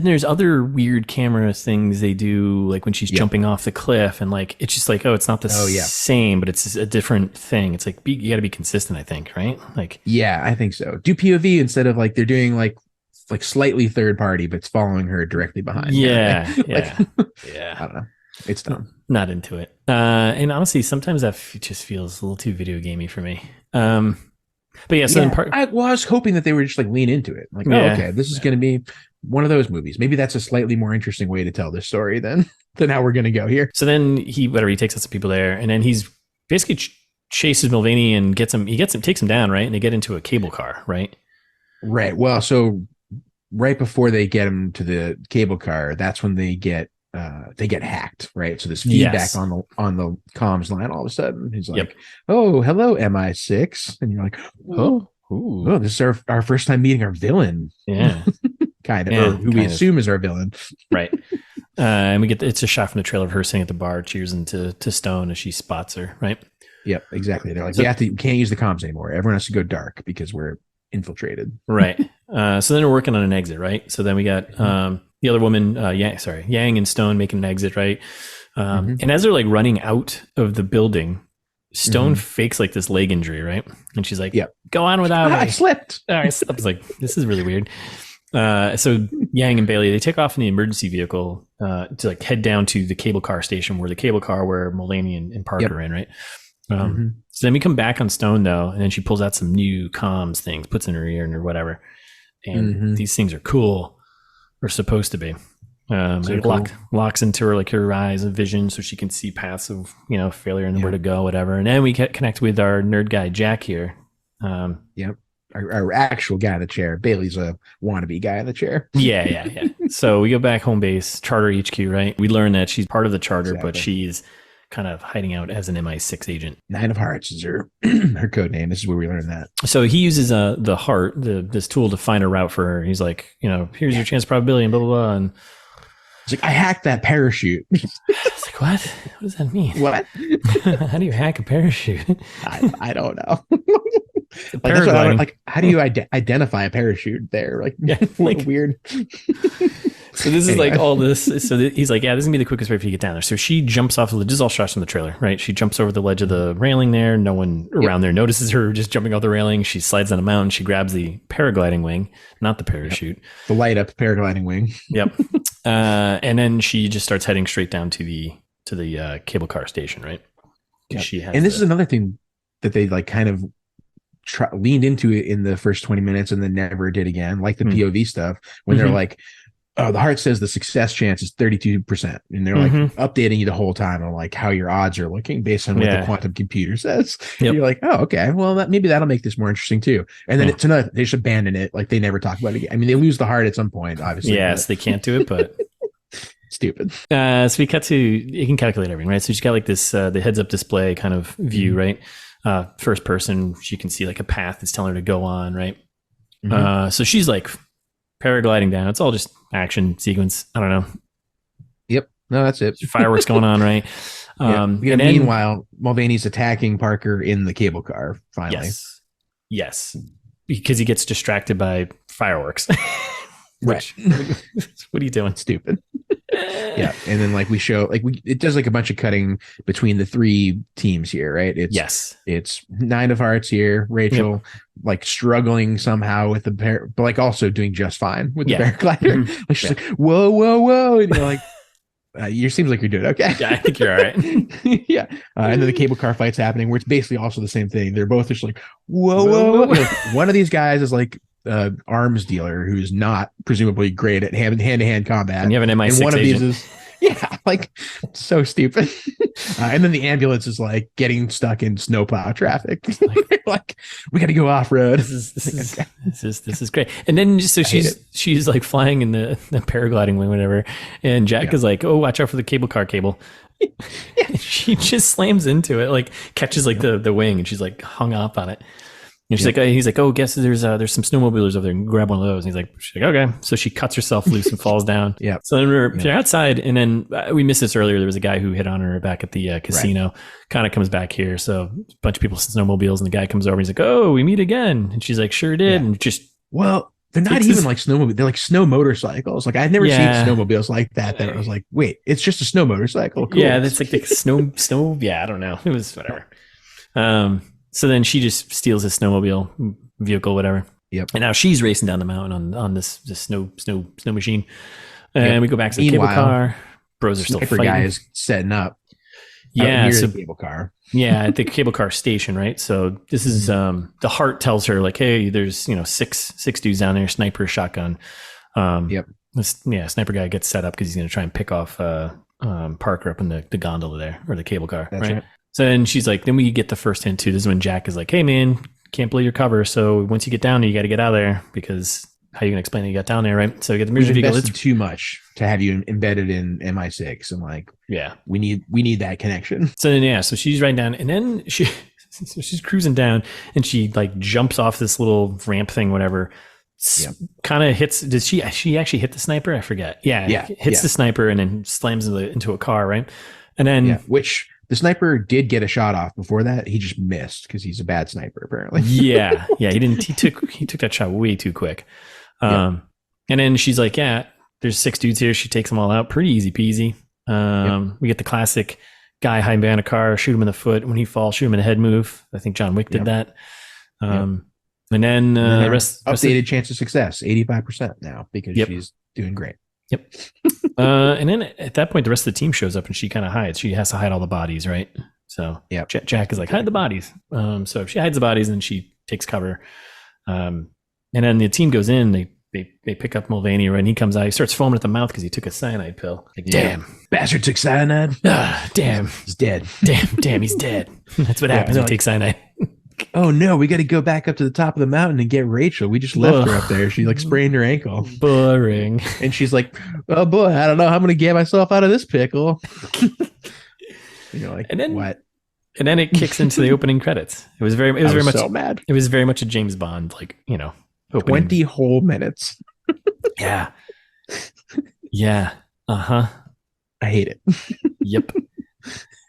there's other weird camera things they do, when she's jumping off the cliff, and it's just it's not the same, but it's a different thing. It's you got to be consistent, I think, right? Yeah, I think so. Do POV instead of they're doing slightly third party, but it's following her directly behind. Yeah. I don't know. It's dumb. Not into it. And honestly, sometimes that just feels a little too video gamey for me. But yeah, so then I was hoping that they were just lean into it. Okay, this is going to be one of those movies. Maybe that's a slightly more interesting way to tell this story than how we're going to go here. So then he takes out some people there, and then he's basically chases Mulvaney and takes him down, right? And they get into a cable car, right? Right. Well, so right before they get him to the cable car, that's when they get hacked, right? So this feedback on the comms line, all of a sudden he's like, "Oh, hello, MI6," and you're like, "Oh, this is our first time meeting our villain." Yeah, kind of, or who we assume is our villain, right? And it's a shot from the trailer of her sitting at the bar, cheersing to Stone as she spots her, right? Yep, exactly. They're like, we can't use the comms anymore. Everyone has to go dark because we're infiltrated. Right. So then we're working on an exit, right? So then we got the other woman, Yang and Stone making an exit, right? And as they're running out of the building, Stone fakes this leg injury, right? And she's like, go on without me. I slipped. I was like, this is really weird. So Yang and Bailey, they take off in the emergency vehicle to head down to the cable car station where Mulvaney and Parker are in, right? So then we come back on Stone though, and then she pulls out some new comms things, puts in her ear or whatever. And these things are cool, or supposed to be. It locks into her like her eyes and vision, so she can see paths of failure and where to go, whatever. And then we connect with our nerd guy Jack here. Yep. Our actual guy in the chair. Bailey's a wannabe guy in the chair. Yeah. So we go back home base, Charter HQ, right? We learn that she's part of the Charter, but she's kind of hiding out as an MI6 agent. 9 of Hearts is her her code name. This is where we learn that. So he uses the heart, this tool to find a route for her. He's like, here's your chance probability and blah, blah, blah. And it's like, I hacked that parachute. It's like, what? What does that mean? What? How do you hack a parachute? I don't know. That's what like, how do you identify a parachute there? Like, weird. So this is like all this. So he's like, yeah, this is gonna be the quickest way for you to get down there. So she jumps off the ledge. This is all shots from the trailer, right? She jumps over the ledge of the railing there. No one around there notices her just jumping off the railing. She slides down a mountain. She grabs the paragliding wing, not the parachute. The light up paragliding wing. Yep. And then she just starts heading straight down to the cable car station, right? Yep. This is another thing that they like kind of leaned into it in the first 20 minutes and then never did again, like the POV stuff when they're like, oh, the heart says the success chance is 32%. And they're like updating you the whole time on like how your odds are looking based on what the quantum computer says. Yep. You're like, oh, okay, well, maybe that'll make this more interesting too. And then it's another, they just abandon it. Like they never talk about it again. I mean, they lose the heart at some point, obviously. Yes, they can't do it, but stupid. So we cut to, you can calculate everything, right? So she's got like this, the heads up display kind of view, right? First person, she can see like a path that's telling her to go on, right? So she's like paragliding down. It's all just action sequence. I don't know. Yep. No, that's it. Fireworks going on, right? Meanwhile, Mulvaney's attacking Parker in the cable car, finally. Yes. Because he gets distracted by fireworks. Right. What are you doing? Stupid. Yeah. And then like we show like it does like a bunch of cutting between the three teams here, right? It's 9 of Hearts here, Rachel like struggling somehow with the but like also doing just fine with the paraglider. Like she's like, whoa, and you're like, seems like you're doing okay. Yeah, I think you're all right. Yeah. And then the cable car fight's happening where it's basically also the same thing. They're both just like, whoa. Like, one of these guys is like arms dealer who's not presumably great at hand-to-hand combat. And you have an MI6 and one agent. Of these is like so stupid. And then the ambulance is like getting stuck in snowplow traffic. Like we got to go off road. This is great. And then she's like flying in the paragliding wing, whatever. And Jack is like, oh, watch out for the cable car cable. She just slams into it, like catches like the wing, and she's like hung up on it. And she's like, he's like, oh, guess there's some snowmobilers over there, and grab one of those. And she's like, okay. So she cuts herself loose and falls down. Yeah. So then they're outside, and then we missed this earlier. There was a guy who hit on her back at the casino. Kind of comes back here. So a bunch of people snowmobiles, and the guy comes over and he's like, oh, we meet again. And she's like, sure did. And just they're not even like snowmobiles. They're like snow motorcycles. Like I'd never seen snowmobiles like that. That I was like, wait, it's just a snow motorcycle. Cool. Yeah, that's like the snow. Yeah, I don't know. It was whatever. So then she just steals his snowmobile vehicle, whatever. Yep. And now she's racing down the mountain on this snow machine. And we go back to the cable car. Bros are still fighting. Guy is setting up. Yeah. So the cable car. Yeah, at the cable car station, right? So this is the heart tells her like, hey, there's six dudes down there, sniper, shotgun. Sniper guy gets set up because he's going to try and pick off Parker up in the gondola there, or the cable car. That's right. So then she's like, then we get the first hint too. This is when Jack is like, hey man, can't blow your cover. So once you get down there, you got to get out of there, because how are you going to explain that you got down there, right? So we get the mission vehicle. It's too much to have you embedded in MI6, and like, we need that connection. So then, so she's riding down, and then she's cruising down, and she like jumps off this little ramp thing, whatever. Kind of hits. Did she actually hit the sniper? I forget. Hits the sniper and then slams into a car, right? And then which. The sniper did get a shot off before that. He just missed because he's a bad sniper, apparently. He didn't. He took that shot way too quick. And then she's like, there's 6 dudes here. She takes them all out. Pretty easy peasy. We get the classic guy hiding behind a car, shoot him in the foot. When he falls, shoot him in a head move. I think John Wick did that. And then the rest updated chance of success, 85% now, because she's doing great. Yep. And then at that point, the rest of the team shows up and she kind of hides. She has to hide all the bodies, right? So Jack is like, hide the bodies. So she hides the bodies and she takes cover. And then the team goes in. They they pick up Mulvaney, right? And he comes out. He starts foaming at the mouth because he took a cyanide pill. Like, damn, bastard took cyanide. Damn, he's dead. Damn, he's dead. That's what happens when you take cyanide. Oh no, we got to go back up to the top of the mountain and get Rachel. We just left her up there. She like sprained her ankle. Boring. And she's like, oh boy, I don't know how I'm gonna get myself out of this pickle. You're like, and then, what? And then it kicks into the opening credits. It was very much so mad. It was very much a James Bond, like, opening. 20 whole minutes. Yeah. Yeah. Uh-huh. I hate it. Yep.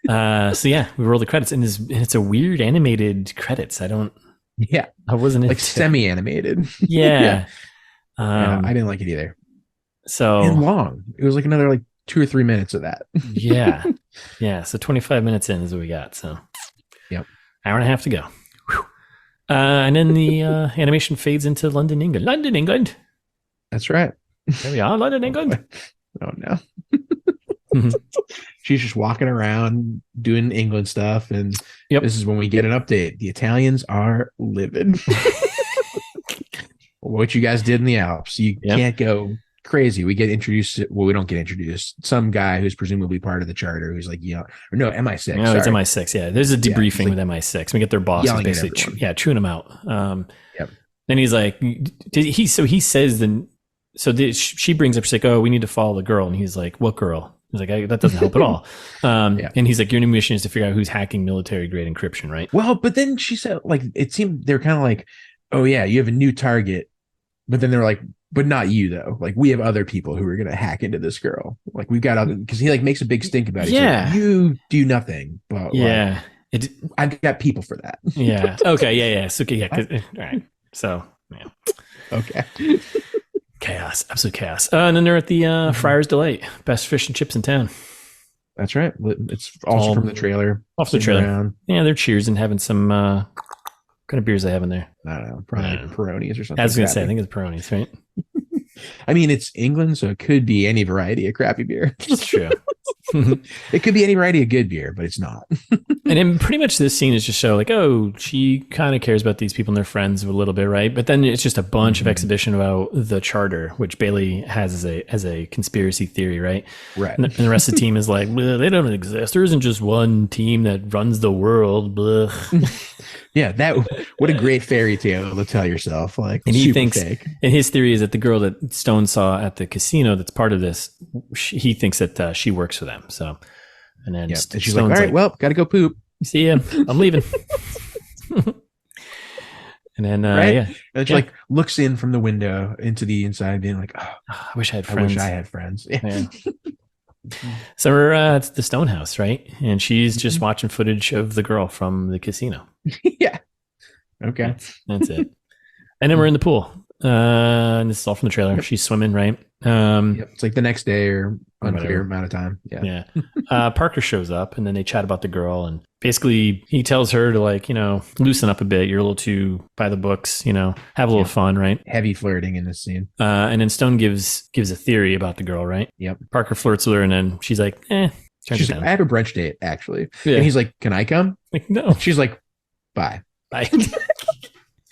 So yeah, we roll the credits, and it's a weird animated credits. I wasn't like semi-animated. Yeah. I didn't like it either. So and long. It was like another like 2 or 3 minutes of that. Yeah. Yeah. So 25 minutes in is what we got. So yep. Hour and a half to go. And then the animation fades into London, England. London, England. That's right. There we are, London, England. Oh no. She's just walking around doing England stuff, and this is when we get an update. The Italians are livid. What you guys did in the Alps, you can't go crazy. We get introduced. We don't get introduced. Some guy who's presumably part of the charter, who's like, MI6. No, it's MI6. Yeah, there's a debriefing with MI6. We get their boss basically, chewing them out. Then he's like, she brings up, she's like, oh, we need to follow the girl, and he's like, what girl? He's like, that doesn't help at all. And he's like, your new mission is to figure out who's hacking military grade encryption, right? Well, but then she said, like, it seemed they're kind of like, oh yeah, you have a new target, but then they're like, but not you though. Like, we have other people who are gonna hack into this girl. Like, we've got other, because he like makes a big stink about it. Yeah, like, you do nothing, but I've got people for that. Yeah. Okay. Yeah. So all right. So yeah. Okay. Chaos, absolute chaos. And then they're at the Friar's Delight, best fish and chips in town. That's right. It's also from the trailer. Off the trailer. Around. Yeah, they're cheers and having some. What kind of beers they have in there? I don't know. Probably Peronis or something. I was going to say, I think it's Peronis, right? I mean, it's England, so it could be any variety of crappy beer. That's true. It could be any variety of good beer, but it's not. And then pretty much this scene is just show like, oh, she kind of cares about these people and their friends a little bit, right? But then it's just a bunch of exhibition about the charter, which Bailey has as a conspiracy theory, right? Right. And the rest of the team is like, they don't exist. There isn't just one team that runs the world. Yeah, what a great fairy tale to tell yourself. Like, and he thinks, fake. And his theory is that the girl that Stone saw at the casino that's part of this, he thinks that she works for them. So, and then and she's like, all right, well, gotta go poop. See ya, I'm leaving. And then and she like looks in from the window into the inside, being like, oh, I wish I had friends. Yeah. So we're at the Stone house, right? And she's just watching footage of the girl from the casino. Yeah. Okay. That's it. And then we're in the pool. And this is all from the trailer. She's swimming, right? It's like the next day or unclear amount of time. Yeah. Parker shows up, and then they chat about the girl, and basically he tells her to, like, loosen up a bit. You're a little too by the books, have a little fun, right? Heavy flirting in this scene. And then Stone gives a theory about the girl, right? Yep. Parker flirts with her, and then she's like, she's like, I have a brunch date, actually. Yeah. And he's like, can I come? Like, no. She's like, bye.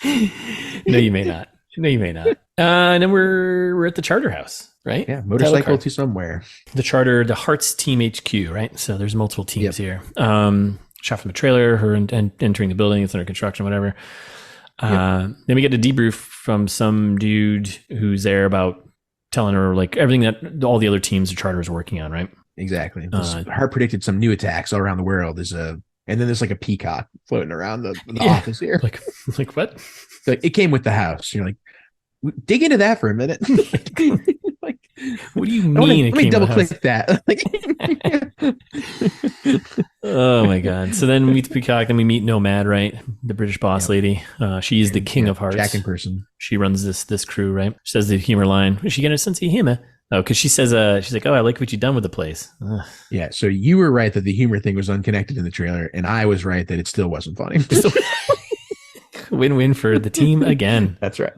No, you may not. And then we're at the charter house, right? Yeah, motorcycle to somewhere. The charter, the Hearts Team HQ, right? So there's multiple teams here. Shot from the trailer, her and entering the building, it's under construction, whatever. Then we get a debrief from some dude who's there about telling her like everything that all the other teams the charter is working on, right? Exactly. Hart predicted some new attacks all around the world. And then there's like a peacock floating around the office here. Like what? Like, it came with the house. You're like, dig into that for a minute. Like, what do you mean? Let me double click that. Oh my god! So then we meet the peacock. Then we meet Nomad, right? The British boss lady. She is the king of hearts. Jack in person. She runs this crew, right? She says the humor line. Is she getting a sense of humor? Oh, because she says, she's like, oh, I like what you've done with the place. Ugh. Yeah. So you were right that the humor thing was unconnected in the trailer, and I was right that it still wasn't funny. Win-win for the team again. That's right.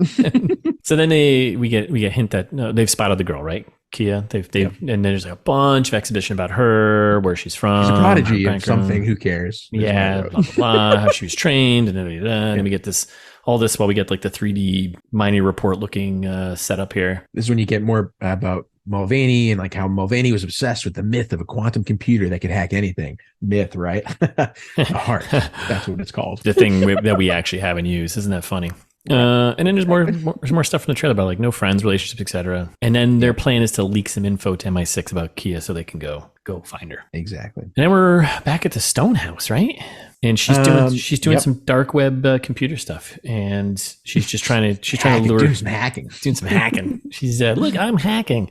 So then we get hint that they've spotted the girl, right? Kia. And then there's like a bunch of exhibition about her, where she's from. She's a prodigy of something. Who cares? Blah, blah, blah, how she was trained, and then we get this all this while we get like the 3D Mining Report looking setup here. This is when you get more about Mulvaney and like how Mulvaney was obsessed with the myth of a quantum computer that could hack anything. Myth, right? A heart. That's what it's called. The thing that we actually have in use. Isn't that funny? And then there's more stuff in the trailer about like no friends, relationships, etc. And then their plan is to leak some info to MI6 about Kia so they can go find her. Exactly. And then we're back at the Stone House, right? And she's doing some dark web computer stuff, and she's just trying to lure doing some hacking. She's look, I'm hacking.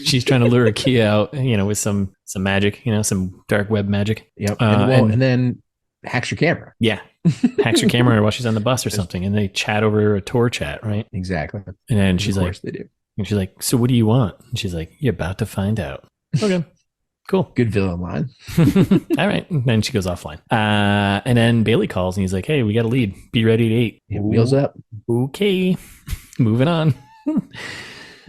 She's trying to lure Kia out, with some magic, some dark web magic. Yep. And then hacks your camera. Yeah. Hacks her camera while she's on the bus or something, and they chat over a tour chat, right? Exactly. And then she's like, they do. And she's like, so what do you want? And she's like, you're about to find out. Okay. Cool. Good villain line. All right. And then she goes offline. And then Bailey calls and he's like, hey, we got a lead. Be ready at 8. Wheels up. Okay. Moving on.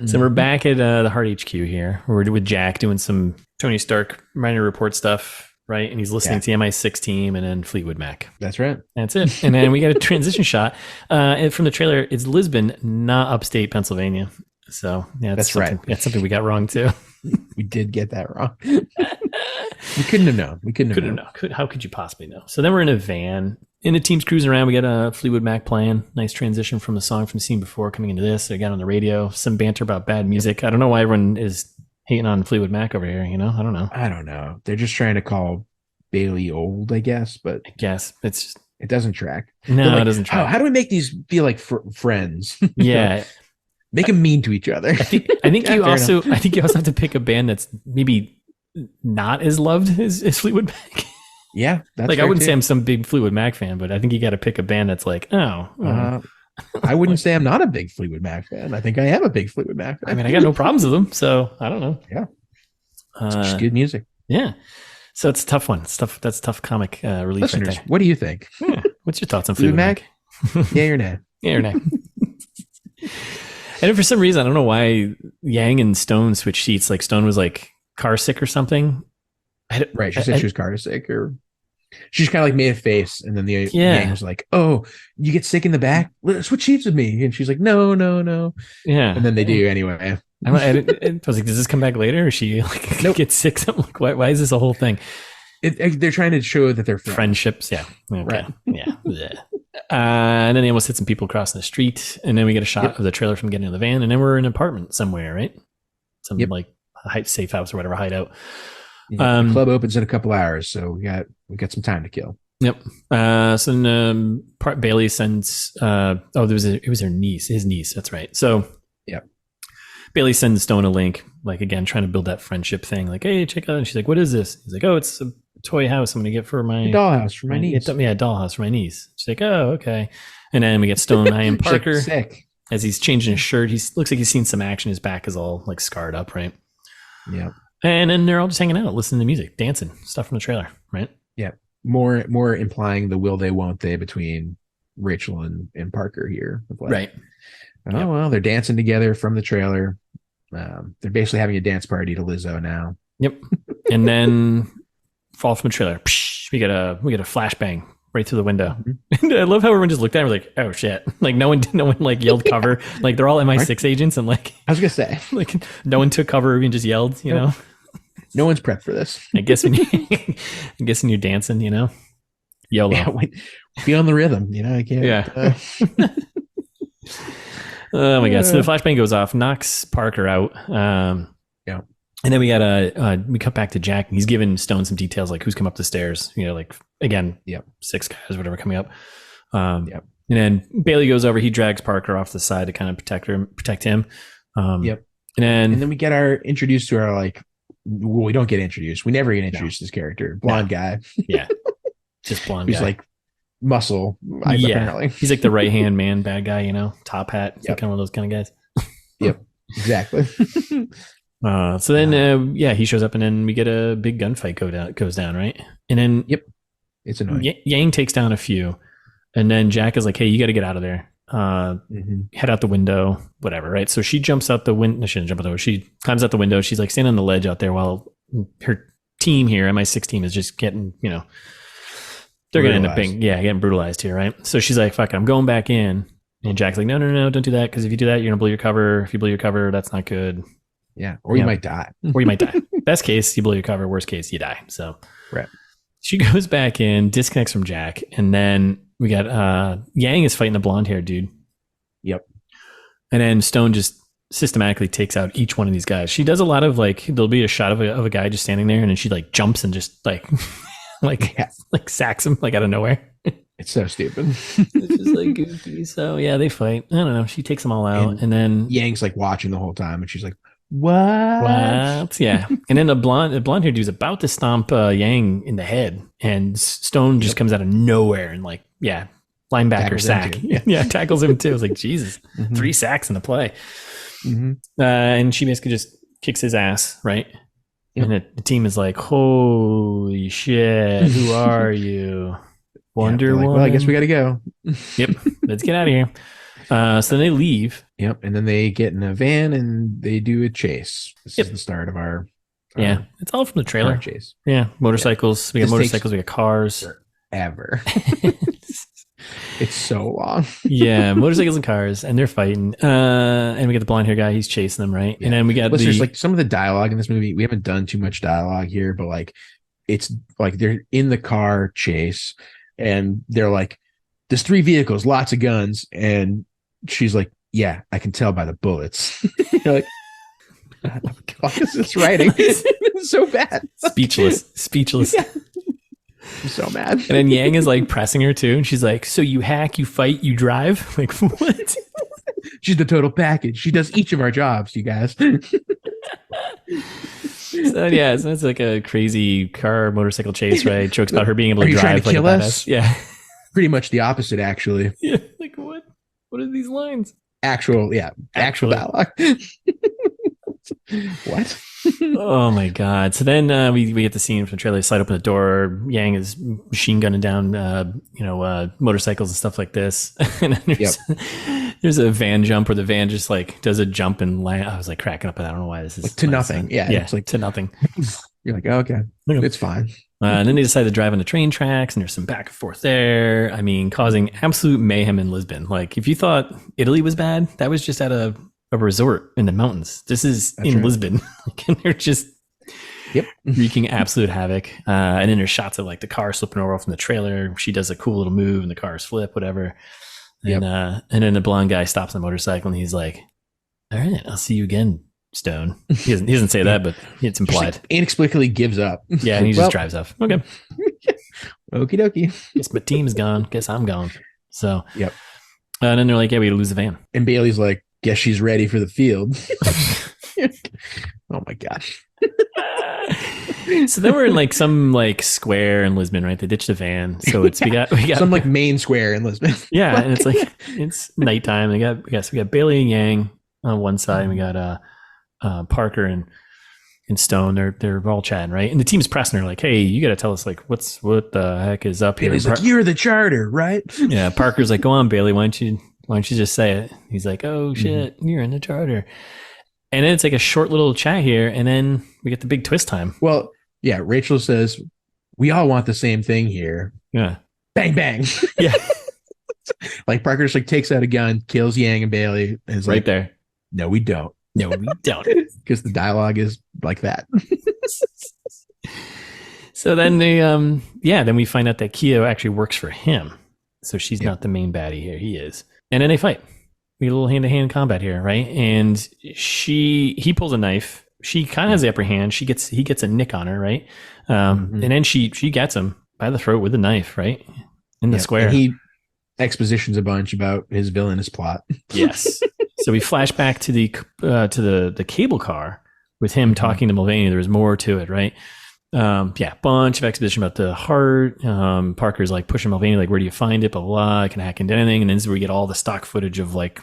So we're back at the Heart HQ here. We're with Jack doing some Tony Stark minor report stuff, right? And he's listening to the MI6 team and then Fleetwood Mac. That's right. That's it. And then we got a transition shot. And from the trailer, it's Lisbon, not upstate Pennsylvania. So yeah, that's right. That's something we got wrong too. We did get that wrong. We couldn't have known. How could you possibly know? So then we're in a van. And the team's cruising around. We got a Fleetwood Mac playing. Nice transition from the song from the scene before coming into this. They got on the radio. Some banter about bad music. I don't know why everyone is hating on Fleetwood Mac over here. I don't know. They're just trying to call Bailey old, I guess. But I guess it doesn't track. No, it doesn't track. How do we make these feel like friends? Yeah. Make them mean to each other. I think you also have to pick a band that's maybe not as loved as Fleetwood Mac. Yeah, that's like I wouldn't say I'm some big Fleetwood Mac fan, but I think you got to pick a band that's like, I wouldn't say I'm not a big Fleetwood Mac fan. I think I am a big Fleetwood Mac fan. I mean, I got no problems with them, so I don't know. Yeah, it's just good music. Yeah, so it's a tough one. That's tough comic relief. Listeners, right there. What do you think? Yeah. What's your thoughts on Fleetwood Mac? Yeah or nay? Yeah or nay? And for some reason, I don't know why Yang and Stone switched seats. Like Stone was like car sick or something. Right. She said she was car sick, or she's kind of like made a face. And then the Yang was like, oh, you get sick in the back? Switch seats with me. And she's like, no. Yeah. And then they do anyway. I was like, does this come back later? Or she gets sick? Something like, why is this a whole thing? They're trying to show that they're friendships. Yeah. Okay. Right. Yeah. And then they almost hit some people crossing the street, and then we get a shot of the trailer from getting in the van, and then we're in an apartment somewhere, right? Some like safe house or whatever, hideout. Yeah, the club opens in a couple hours, so we got some time to kill. Yep. So then Bailey sends. It was his niece. That's right. So Bailey sends Stone a link, like again trying to build that friendship thing. Like, hey, check out. And she's like, what is this? He's like, oh, it's a toy house I'm gonna get for my dollhouse for my niece. Yeah, dollhouse for my niece. She's like, oh, okay. And then we get Stone eyeing Parker sick. As he's changing his shirt. He looks like he's seen some action. His back is all like scarred up, right? Yeah. And then they're all just hanging out, listening to music, dancing, stuff from the trailer, right? Yeah. More implying the will they won't they between Rachel and Parker here. Like, right. Oh well, they're dancing together from the trailer. They're basically having a dance party to Lizzo now. Yep. And then fall from the trailer. We get a flashbang right through the window. Mm-hmm. And I love how everyone just looked at it and was like, oh shit. Like no one like yelled cover. Like they're all MI6 agents, and like I was gonna say, like no one took cover and just yelled, you know. No one's prepped for this. I guess when you're dancing, YOLO. Yeah, be on the rhythm, I can't. Yeah. Oh my god! So the flashbang goes off, knocks Parker out. Yeah. And then we cut back to Jack. And he's giving Stone some details, like who's come up the stairs. Like again, 6 guys, whatever, coming up. And then Bailey goes over. He drags Parker off the side to kind of protect him. And then we get introduced to our we don't get introduced. We never get introduced to this character, blonde guy. Yeah, just blonde. He's guy. like muscle. Apparently, he's like the right hand man, bad guy. Top hat. He's like kind of one of those kind of guys. Yep, exactly. So then, he shows up, and then we get a big gunfight goes down, right? And then, it's annoying. Yang takes down a few, and then Jack is like, "Hey, you got to get out of there. Head out the window, whatever." Right? So she jumps out the window. She doesn't jump out the window. She climbs out the window. She's like standing on the ledge out there while her team here, MI6 team, is just getting, they're going to end up getting brutalized here, right? So she's like, fuck it, I'm going back in. And Jack's like, no, don't do that. Because if you do that, you're going to blow your cover. If you blow your cover, that's not good. Yeah. Or you might die. Or you might die. Best case, you blow your cover. Worst case, you die. So right. She goes back in, disconnects from Jack. And then we got Yang is fighting the blonde haired dude. Yep. And then Stone just systematically takes out each one of these guys. She does a lot of like, there'll be a shot of a guy just standing there, and then she like jumps and just like like sacks him like out of nowhere. It's so stupid. It's just like goofy. So yeah, they fight. I don't know. She takes them all out, and then Yang's like watching the whole time, and she's like, "What?" Yeah. And then the blonde hair dude's about to stomp Yang in the head, and Stone just comes out of nowhere and like, linebacker Tackles sack. Tackles him too. I was like, Jesus, 3 sacks in the play. And she basically just kicks his ass, right? Yep. And the team is like, holy shit, who are you? Wonder Woman. Well, I guess we got to go. Yep, let's get out of here. So then they leave. Yep, and then they get in a van and they do a chase. This is the start of our it's all from the trailer. Chase. Yeah, motorcycles. We got motorcycles. We got cars. Forever. It's so long. Motorcycles and cars, and they're fighting. And we get the blonde hair guy. He's chasing them, right? Yeah. And then we got there's like some of the dialogue in this movie. We haven't done too much dialogue here, but like it's like they're in the car chase, and they're like, "There's 3 vehicles, lots of guns," and she's like, "Yeah, I can tell by the bullets." You're like, what the fuck is this writing? It's so bad. Speechless. Yeah. I'm so mad. And then Yang is like pressing her too, and she's like, "So you hack, you fight, you drive?" Like, what? She's the total package. She does each of our jobs, you guys. So it's like a crazy car motorcycle chase, right? Jokes about her being able to drive. Trying to like kill us? Yeah. Pretty much the opposite, actually. Yeah. Like what? What are these lines? Actual dialogue. What? Oh my god! So then we get the scene from the trailer. They slide open the door. Yang is machine gunning down, motorcycles and stuff like this. And then there's a van jump where the van just like does a jump and land. I was like cracking up, and I don't know why this is like to nothing. Yeah, it's like to nothing. You're like, oh, okay, it's fine. And then they decide to drive on the train tracks, and there's some back and forth there. I mean, causing absolute mayhem in Lisbon. Like, if you thought Italy was bad, that was just at a resort in the mountains. This is in Lisbon. And they're just wreaking absolute havoc. And then there's shots of like the car slipping over from the trailer. She does a cool little move, and the cars flip, whatever. And then the blonde guy stops on the motorcycle, and he's like, "All right, I'll see you again, Stone." He doesn't say that, but it's implied. Like inexplicably gives up. Yeah, and he just drives off. Okay. Okie dokie. Guess my team's gone. Guess I'm gone. So and then they're like, "Yeah, we lose the van." And Bailey's like, "Guess she's ready for the field." Oh my gosh. So then we're in like some like square in Lisbon, right? They ditched the van. So it's we got some like main square in Lisbon. Yeah, and it's like it's nighttime. We got Bailey and Yang on one side, and we got Parker and Stone. They're all chatting, right? And the team's pressing her like, "Hey, you got to tell us like what the heck is up here?" He's like, "You're the charter, right?" Yeah, Parker's like, "Go on, Bailey. Why don't you just say it?" He's like, "Oh shit, you're in the charter." And then it's like a short little chat here, and then we get the big twist time. Well, yeah, Rachel says, "We all want the same thing here." Yeah. Bang bang. Yeah. Like Parker just like takes out a gun, kills Yang and Bailey, and is right like, there. No, we don't. No, we don't. Because the dialogue is like that. So then then we find out that Keo actually works for him. So she's not the main baddie here. He is. And then they fight. We get a little hand-to-hand combat here, right? And he pulls a knife. She kind of has the upper hand. He gets a nick on her, right? And then she gets him by the throat with a knife, right? In the square. And he expositions a bunch about his villainous plot. Yes. So we flash back to the cable car with him talking to Mulvaney. There was more to it, right? Bunch of exposition about the heart. Parker's like pushing Mulvaney, like, where do you find it? Blah, blah, blah. I can hack into anything. And then we get all the stock footage of like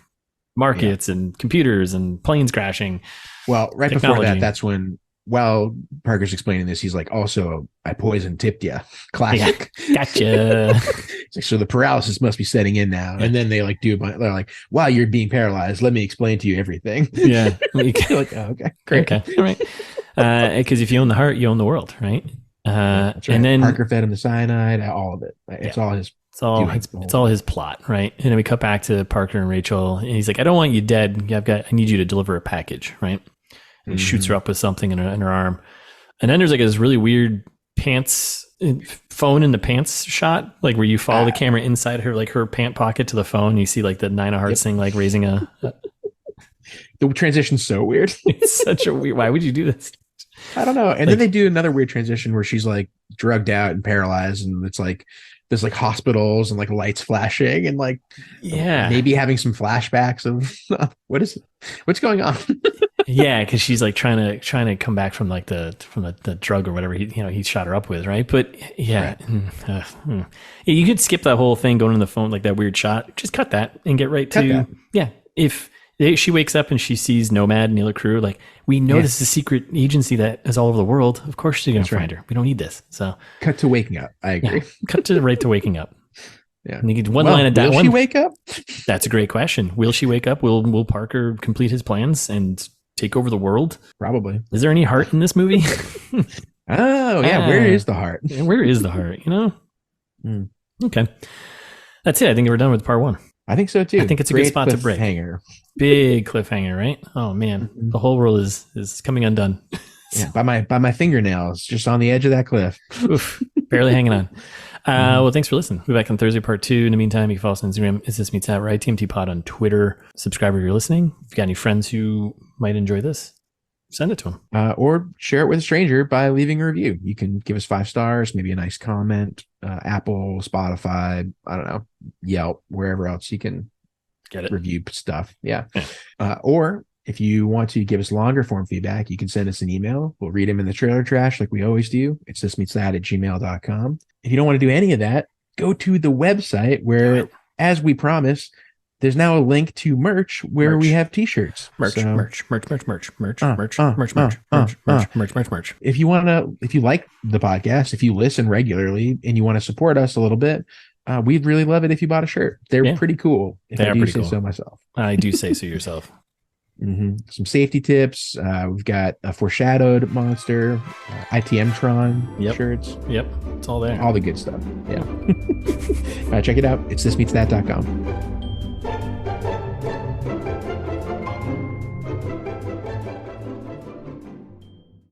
markets and computers and planes crashing. Well, right before that, that's when, while Parker's explaining this, he's like, also, I poison tipped ya. Classic. Yeah, gotcha. It's like, so the paralysis must be setting in now. And then they like they're like, while you're being paralyzed, let me explain to you everything. Yeah. You're like, oh, okay, great. Okay. All right. Because if you own the heart, you own the world, right? That's right. And then Parker fed him the cyanide, all of it. It's all his. It's all his plot, right? And then we cut back to Parker and Rachel, and he's like, "I don't want you dead. I need you to deliver a package, right?" And he shoots her up with something in her arm, and then there's like this really weird phone in the pants shot, like where you follow the camera inside her pant pocket to the phone. You see like the Nine of Hearts thing, like raising a. The transition's so weird. It's such a weird. Why would you do this? I don't know. And then they do another weird transition where she's like drugged out and paralyzed, and it's like there's like hospitals and like lights flashing and like maybe having some flashbacks of what's going on. Yeah, because she's like trying to come back from like the drug or whatever he shot her up with, right? But yeah, right. You could skip that whole thing going on the phone, like that weird shot. Just cut that and get right to if she wakes up and she sees Nomad and the other crew, like we know this is a secret agency that is all over the world. Of course she's gonna find her. We don't need this. So cut to waking up. I agree. Cut to right to waking up. Yeah. And you get one line of dialogue. Will she wake up? That's a great question. Will she wake up? Will Parker complete his plans and take over the world? Probably. Is there any heart in this movie? Oh yeah. Where is the heart? Where is the heart? Okay. That's it. I think we're done with part 1. I think so too. I think it's a good spot to break. Big cliffhanger, right? Oh man, the whole world is coming undone. Yeah, by my fingernails, just on the edge of that cliff. Oof, barely hanging on. Well, thanks for listening. We'll be back on Thursday, part 2. In the meantime, you can follow us on Instagram. Is this meets that right? TMT Pod on Twitter. Subscribe if you're listening. If you got any friends who might enjoy this, send it to them. Or share it with a stranger by leaving a review. You can give us 5 stars, maybe a nice comment. Apple, Spotify, I don't know, Yelp, wherever else you can get it. Review stuff. Yeah. Or if you want to give us longer form feedback, you can send us an email. We'll read them in the trailer trash like we always do. It's thismeetsthat@gmail.com. If you don't want to do any of that, go to the website where, as we promised, there's now a link to merch where we have t-shirts. Merch. If you like the podcast, if you listen regularly and you want to support us a little bit, we'd really love it if you bought a shirt. They're pretty cool. They are pretty cool. So myself. I do say so yourself. Some safety tips. We've got a foreshadowed monster, ITM Tron shirts. Yep. It's all there. All the good stuff. Yeah. Check it out. It's thismeetsthat.com.